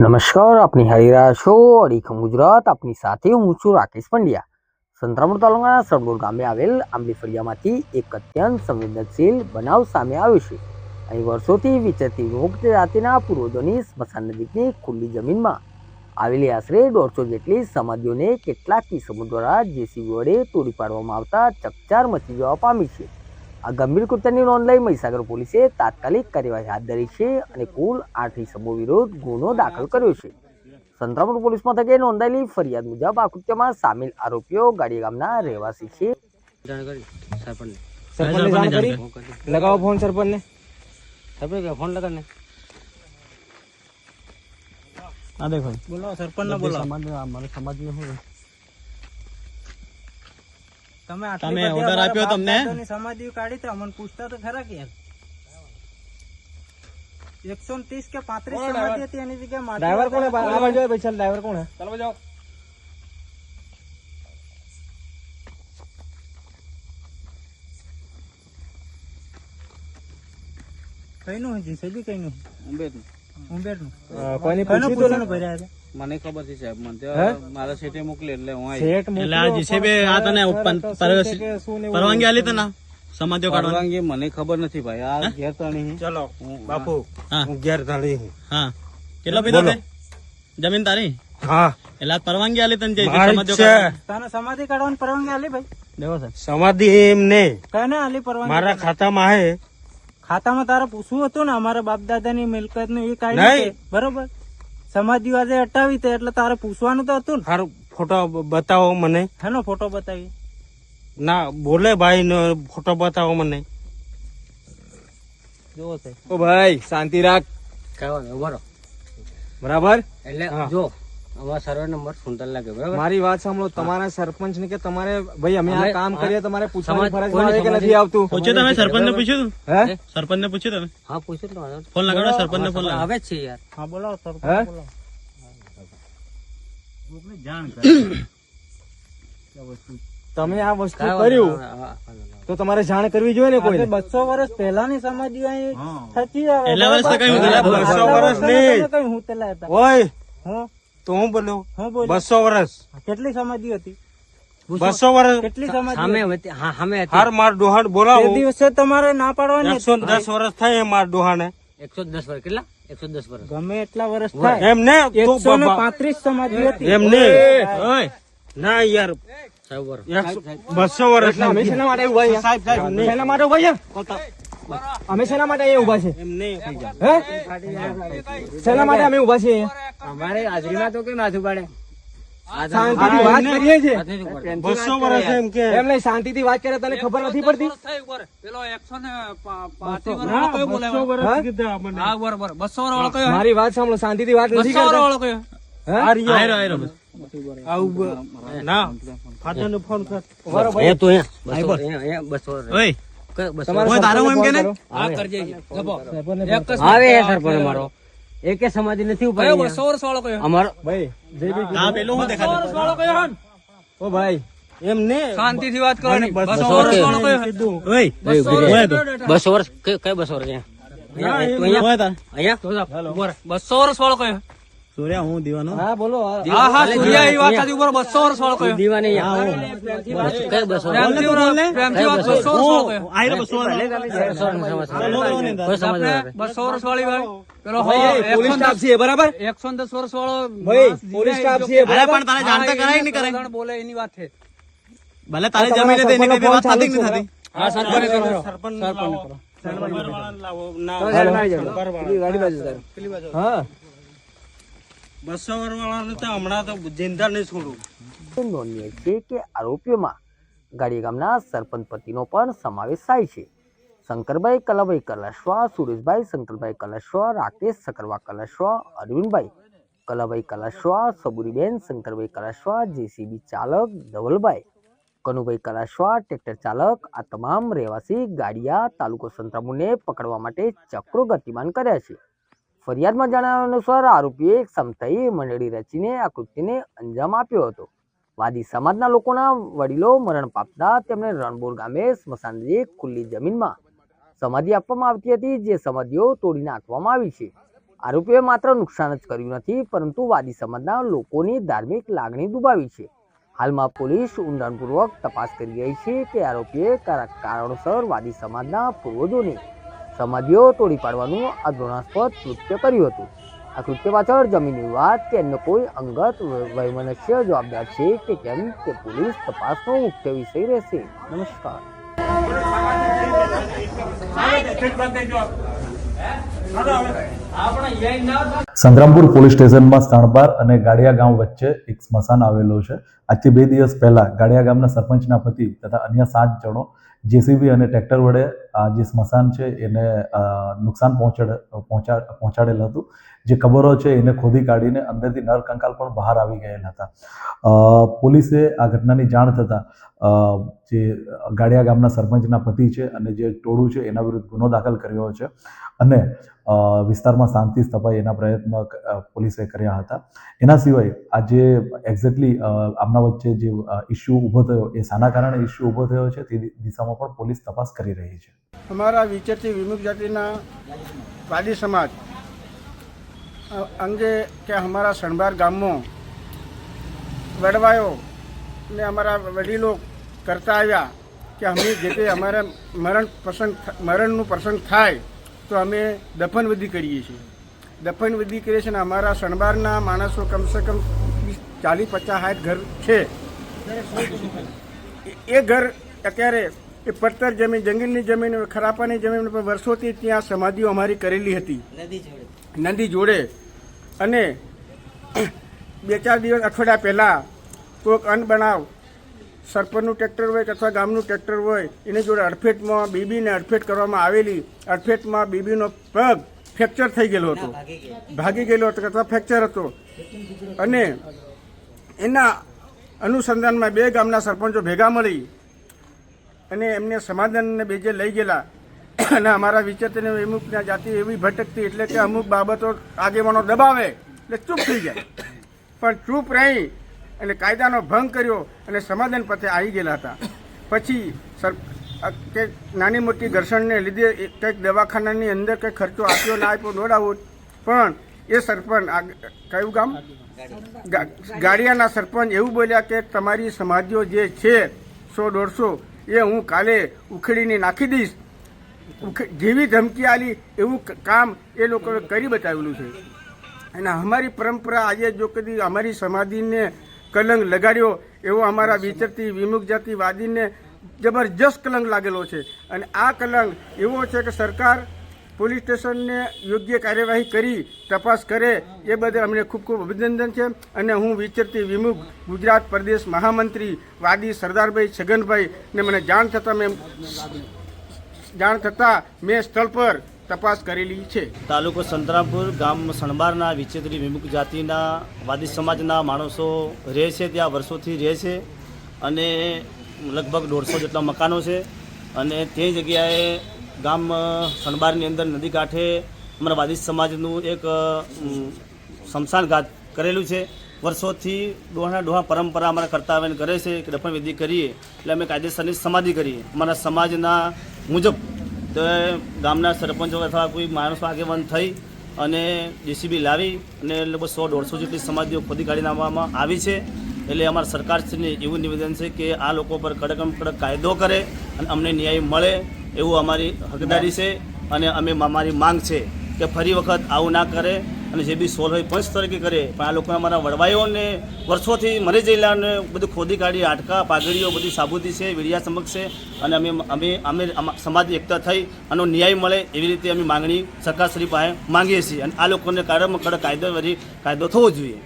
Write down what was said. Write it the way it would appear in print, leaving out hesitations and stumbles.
નમસ્કાર, આપની હારી રહ્યા છો અડીખમ ગુજરાત. આપની સાથે હું છું રાકેશ પંડ્યા. સંતરામપુર તાલુકાના સરબોર ગામે આવેલ આંબલી ફળિયામાંથી એક અત્યંત સંવેદનશીલ બનાવ સામે આવ્યો છે. અહીં વર્ષોથી વિચરતી મુક્ત જાતિના પૂર્વજોની સ્મશાન નજીકની ખુલ્લી જમીનમાં આવેલી આશરે 150 જેટલી સમાધિઓને કેટલાક કિસ્સાઓ દ્વારા જેસીબી વડે તોડી પાડવામાં આવતા ચકચાર મચી જવા પામી છે. આ ગંભીર કૃત્યની નોંધ લઈ મહીસાગર પોલીસે તાત્કાલિક કાર્યવાહી હાથ ધરી છે અને કુલ 8 ઇસમો વિરુદ્ધ ગુનો દાખલ કર્યો છે. સંતરામપુર પોલીસ મથકે નોંધાયેલી ફરિયાદ મુજબ આ કૃત્યમાં સામેલ આરોપીઓ ગાડી ગામના રહેવાસી છે. लगाओ फोन सरपंच ने ફોન લગાડને. हाँ देखो बोलो सरपंच ने बोलो हमारे समाज में हो તમે ઓર્ડર આપ્યો તમને સમાધિ કાઢી તો અમને પૂછતા તો ખરા કે યાર 130 કે 35 સમાધિ હતી એની જગ્યાએ ड्राइवर कौन है आ जाओ भाई चल ड्राइवर कौन है ચલો જાઓ કઈનું હજી સબી કઈનું ઉંબેરનું कोई नहीं पूछी तो ना ભર્યા હતા મને ખબર છે સાહેબ મને મારા સેટે મોકલી એટલે હું આવી सेठ એટલે આ જીસીબી આ તને પરવાનગી આલી તને સમાધિઓ કાઢવાની પરવાનગી મને ખબર નથી ભાઈ આ ઘેર તણી ચલો બાપુ હા હું ઘેર તણી હા કેટલો પીધો તે જમીન તારી હા એટલે આ પરવાનગી આલી તને જે મારી સમાધિઓ છે. કાઢવાની તને સમાધિ કાઢવાની પરવાનગી આલી ભાઈ દેવો સાહેબ સમાધિ એમને કને આલી પરવાનગી મારા ખાતામાં હે ખાતામાં તારે પૂછવું હતું ને અમારા બાપ દાદા ની મિલકત નું એ કાઢી નહીં. બરોબર સમાધિ આજે હટાવી તે એટલે તારે પૂછવાનું તો હતું ને હારો ફોટો બતાવો મને હેનો ફોટો બતાવી ના બોલે ભાઈ નો ફોટો બતાવો મને જોવો છે ओ भाई शांति राख बराबर એટલે હા. જો અમારો સર્વે નંબર 47 લાગે બરાબર. મારી વાત સાંભળો તમારા સરપંચ ને કે તમારે ભાઈ અમે આ અમે- કામ હા. કરીએ તમારે પૂછવાની સમાજ- ફરજ આવે કે કોની નથી આવતું પૂછ્યું તમે સરપંચ ને પૂછ્યું હે સરપંચ ને પૂછ્યું તમે હા પૂછ્યું તો વાંધો ફોન લગાડો સરપંચ ને ફોન નહીં. લગાડો આવે જ છે યાર. હા બોલો હે તમે આ વસ્તુ કર્યું તો તમારે જાણ કરવી જોઈએ ને કોઈ 200 વર્ષ પહેલાની સમાધિ અહીં થતી આવે એટલા વર્ષ તો કઈ હું પેલા 200 વર્ષ નહીં. કઈ હું તેલા હતા ઓય હું તો હું બોલ્યો હું બોલ 200 વર્ષ કેટલી સમાધિ હતી 200 વર્ષ કેટલી સમાધિ સામે હતી? હતી. હા સામે હતી. હાર માર ડોહાણ તે બોલાવો દિવસે તમારે ના પાડવાની હતી. 110 વર્ષ થાય માર ડોહાને 110 વર્ષ કેટલા 110 વર્ષ. ગમે એટલા વર્ષ થાય એમ ને તું 135 સમાધિ હતી એમ ને ઓય ના યાર સાહેબ બરોબર. 200 વર્ષ અમે શેના માટે ઉભા છે સાહેબ સાહેબ શેના માટે ઉભા છે અમે શેના માટે અહીંયા ઉભા છે એમ નહીં થઈ જાય. હે શેના માટે અમે ઉભા છીએ અમારે હાજરીમાં તો કેમ માથું પાડે શાંતિથી વાત કરીએ છીએ 200 વર્ષ એમ કે એમ નહીં શાંતિથી વાત કરે તને ખબર નથી પડતી હા, 200 વર્ષ કીધા મને. મારી વાત સાંભળો શાંતિથી વાત નથી કરતા હે? આયરો આયરો બસ. આવું ના ફાધર ને ફોન કર એ તો અહીંયા 200 વર્ષ. ઓય તમારે ઓય, તારો એમ કે ને? કરો. આવે એ સરપંચ મારો એકે સમાધિ નથી ઉપાડી અમારો ભાઈ જે બી આ પેલું હું દેખાતું ઓ ભાઈ એમ ને શાંતિથી વાત કરવાની. 200 વર્ષ કીધું ઓય ઓય તો 200 વર્ષ કઈ 200 વર્ષ અહીંયા ઓય તાર અહીંયા 200 વર્ષ વાળો કયો સૂર્યા હું દીવાનો હા બોલો હા હા સૂર્યા એ વાત સાચી ઉપર 200 વર્ષ વાળો કયો દીવાની કઈ 200 પ્રેમથી બોલ ને પ્રેમથી વાત 200 વર્ષ વાળો કયો કોઈ આયરો 200 સમાધિ 200 વર્ષ વાળી ભાઈ પેલો ભાઈ પોલીસ સ્ટાફ છે બરાબર 110 વર્ષ વાળો ભાઈ પોલીસ સ્ટાફ છે અરે બરાબર પણ તારે જાણતા કરાય નહીં કરે બોલે એની વાત છે ભલે તારી જમીન હતી એની કઈ વાત થતી કે નહીં થતી હા સરપંચ કરો સરપંચ લાવો. સરપંચ લાવો. ના ગાડી બાજુ તારે. હા 200 વર્ષ વાળાને તો હમણાં તો જિંદા નહીં છોડું નોંધનીય છે કે આરોપીઓમાં ગાડી ગામના સરપંચ પતિનો પણ સમાવેશ થાય છે. શંકરભાઈ કલાભાઈ કલાશ્વા, સુરેશભાઈ શંકરભાઈ કલાશ્વા, રાકેશ સકરવા કલાશ્વા, અરવિંદભાઈ કલાભાઈ કલાશ્વા, સબુરીબેન શંકરભાઈ કલાશ્વા, જેસીબી ચાલક ધવલભાઈ કનુભાઈ કલાશ્વા, ટ્રેક્ટર ચાલક આ તમામ રહેવાસી ગાડિયા તાલુકો સંતરામપુરને પકડવા માટે ચક્રો ગતિમાન કર્યા છે. ફરિયાદમાં જણાવ્યા અનુસાર આરોપીએ એક સમથાઈ મંડળી રચીને આ કૃત્યને અંજામ આપ્યો હતો. વાદી સમાજના લોકોના વડીલો મરણ પામતા તેમને રણબોર ગામે સ્મશાન નજીક ખુલ્લી જમીનમાં સમાધિ આપવામાં આવતી હતી, જે સમાધિઓ તોડી નાખવામાં આવી છે. આરોપીઓએ માત્ર નુકસાન જ કર્યું નથી, પરંતુ વાદી સમાજના લોકોની ધાર્મિક લાગણી દુભાવી છે. હાલમાં પોલીસ ઊંડાણપૂર્વક તપાસ કરી રહી છે કે આરોપીએ કયા કારણોસર વાદી સમાજના પૂર્વજોની સમાધિઓ તોડી પાડવાનું આ ઘૃણાસ્પદ કૃત્ય કર્યું હતું. આ કૃત્ય પાછળ જમીન વિવાદ કે અન્ય કોઈ અંગત વૈમનસ્ય જવાબદાર છે કે કેમ તે પોલીસ તપાસનો મુખ્ય વિષય રહેશે. નમસ્કાર. સંગ્રામપુર પોલીસ સ્ટેશનમાં સણબાર અને ગાડિયા ગામ વચ્ચે એક સ્મશાન આવેલું છે. આજથી 2 દિવસ પહેલા ગાડિયા ગામના સરપંચના પતિ તથા અન્ય 7 જણો જેસીબી અને ટ્રેક્ટર વડે આ જે સ્મશાન છે એને નુકસાન પહોંચાડેલ હતું. જે કબરો છે એને ખોદી કાઢીને અંદરથી નરકંકાલ પણ બહાર આવી ગયેલા હતા. પોલીસે આ ઘટનાની જાણ થતાં જે ગાડિયા ગામના સરપંચના પતિ છે અને જે ટોળું છે એના વિરુદ્ધ ગુનો દાખલ કર્યો છે અને વિસ્તારમાં શાંતિ સ્થપાય એના પ્રયત્ન પોલીસે કર્યા હતા. એના સિવાય આજે એક્ઝેક્ટલી આમના વચ્ચે જે ઇસ્યુ ઊભો થયો એ શાના કારણે ઇસ્યુ ઊભો થયો છે તે દિશામાં પણ પોલીસ તપાસ કરી રહી છે. અમારા વિચરતી વિમુખ જાતિના વાદી સમાજ અંગે કે અમારા સણબાર ગામમાં વડવાયો ને અમારા વડીલો કરતા આવ્યા કે અમે જે તે અમારે મરણનું પ્રસંગ થાય તો અમે દફનવિધિ કરીએ છીએ. દફનવિધિ કરીએ છીએ અને અમારા સણબારના માણસો કમસે કમ 40-50 ઘર છે. એ ઘર અત્યારે એ પડતર જમીન, જંગલની જમીન, ખરાપાની જમીન પર વર્ષોથી ત્યાં સમાધિઓ અમારી કરેલી હતી નદી જોડે. અને 2-4 દિવસ અઠવાડિયા પહેલાં કોઈક અનબનાવ સરપંચનું ટ્રેક્ટર હોય કે અથવા ગામનું ટ્રેક્ટર હોય એની જોડે અડફેટમાં બીબીને અડફેટ કરવામાં આવેલી. અડફેટમાં બીબીનો પગ ફ્રેક્ચર થઈ ગયેલો હતો, ભાગી ગયેલો હતો અથવા ફ્રેક્ચર હતો. અને એના અનુસંધાનમાં 2 ગામના સરપંચો ભેગા મળી અને એમને સમાધાનને બેજે લઈ ગયેલા. અને અમારા વિચેતને વિમુખના જાતિ એવી ભટકતી એટલે કે અમુક બાબતો આગેવાનો દબાવે એટલે ચૂપ થઈ જાય, પણ ચૂપ રહી અને કાયદાનો ભંગ કર્યો અને સમાધાન પથે આવી ગયેલા હતા. પછી કે નાની મોટી ઘર્ષણને લીધે કંઈક દવાખાનાની અંદર કંઈક ખર્ચો આપ્યો ના આપ્યો દોડાવો, પણ એ સરપંચ કયું ગામ ગાડિયાના સરપંચ એવું બોલ્યા કે તમારી સમાધિઓ જે છે 100-150 એ હું કાલે ઉખેડીને નાખી દઈશ. જેવી ધમકી આલી એવું કામ એ લોકોએ કરી બતાવેલું છે. અને અમારી પરંપરા આજે જો કદી અમારી સમાધિને કલંક લગાડ્યો એવો અમારા વિચરતી વિમુખ જાતિવાદીને જબરજસ્ત કલંક લાગેલો છે. અને આ કલંક એવો છે કે સરકાર પોલીસ સ્ટેશનને યોગ્ય કાર્યવાહી કરી તપાસ કરે એ બદલ અમને ખૂબ ખૂબ અભિનંદન છે. અને હું વિચરતી વિમુખ ગુજરાત પ્રદેશ મહામંત્રી વાદી સરદારભાઈ છગનભાઈને મને જાણ થતાં મેં સ્થળ પર તપાસ કરેલી છે. તાલુકો સંતરામપુર ગામ સણબારના વિચેતરી વિમુખ જાતિના વાદી સમાજના માણસો રહે છે. ત્યાં વર્ષોથી રહે છે અને લગભગ 150 જેટલા મકાનો છે. અને તે જગ્યાએ ગામ સણબારની અંદર નદી કાંઠે અમારા વાદી સમાજનું એક સ્મશાન ઘાટ કરેલું છે. વર્ષોથી ડોહા પરંપરા અમારા કરતા આવીને કરે છે કે દફનવિધિ કરીએ એટલે અમે કાયદેસરની સમાધિ કરીએ અમારા સમાજના મુજબ. તો ગામના સરપંચો અથવા કોઈ માણસો આગેવાન થઈ અને જેસીબી લાવી અને લગભગ 100-150 જેટલી સમાધિઓ ખોદી કાઢી નાખવામાં આવી છે. એટલે અમારા સરકારશ્રીને એવું નિવેદન છે કે આ લોકો પર કડકમાં કડક કાયદો કરે અને અમને ન્યાય મળે એવું અમારી હકદારી છે. અને અમે અમારી માંગ છે કે ફરી વખત આવું ના કરે અને જે બી સોલ્વ હોય પંચ તરીકે કરે. પણ આ લોકો અમારા વડવાઈઓને વર્ષોથી મરી ગયેલા અને બધું ખોદી કાઢી હાડકા પાઘડીઓ બધી સાબુતી છે, વીડિયા સમક્ષ છે. અને અમે સમાજ એકતા થઈ આનો ન્યાય મળે એવી રીતે અમે માંગણી સરકારશ્રી પાસે માંગીએ છીએ. અને આ લોકોને કડકમાં કડક કાયદો થવો જોઈએ.